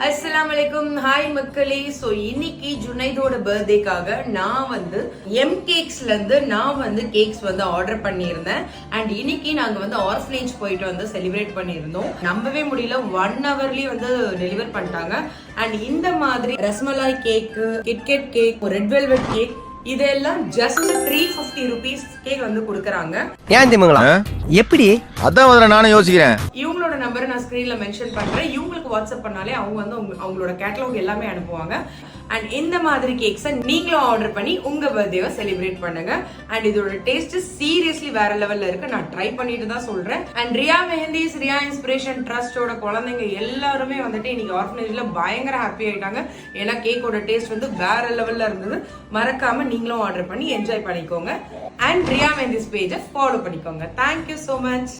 Assalamualaikum. Hi மக்களே. So இன்னைக்கு ஜுனைதோட பர்த்டேக்காக நான் எம் கேக்ஸ்ல இருந்து நான் கேக்ஸ் ஆர்டர் பண்ணியிருந்தேன். அண்ட் இன்னைக்கு நாங்க ஆர்ஃபனேஜ் போயிட்டு செலிப்ரேட் பண்ணியிருந்தோம். நம்பவே முடியல, 1 hourலயே டெலிவர் பண்ணிட்டாங்க. அண்ட் இந்த மாதிரி rasmalai cake, KitKat cake, red velvet cake இதெல்லாம் ஜஸ்ட் 350 rupees கொடுக்கறாங்க. ஏன் தெரியுங்களா? எப்படி? அதான் நானும் யோசிக்கிறேன். இவங்களோட நம்பரை நான் ஸ்கிரீன்ல மென்ஷன் பண்றேன். இவங்களுக்கு வாட்ஸ்அப் பண்ணாலே அவங்க அவங்களோட கேட்டலாக் எல்லாமே அனுப்புவாங்க. அண்ட் இந்த மாதிரி கேக்ஸை நீங்களும் ஆர்டர் பண்ணி உங்க பர்த்டேவை செலிப்ரேட் பண்ணுங்க. அண்ட் இதோட டேஸ்ட் சீரியஸ்லி வேற லெவல்ல இருக்கு. நான் ட்ரை பண்ணிட்டு தான் சொல்றேன். அண்ட் ரியா மெஹந்திஸ், ரியா இன்ஸ்பிரேஷன் ட்ரஸ்டோட குழந்தைங்க எல்லாருமே இன்னைக்கு ஆர்ஃபனேஜ்ல பயங்கர ஹாப்பி ஆயிட்டாங்க. ஏன்னா கேக்கோட டேஸ்ட் வேற லெவல்ல இருந்தது. மறக்காம நீங்களும் ஆர்டர் பண்ணி என்ஜாய் பண்ணிக்கோங்க. அண்ட் ரியா மெஹந்திஸ் பேஜை ஃபாலோ பண்ணிக்கோங்க. Thank you so much.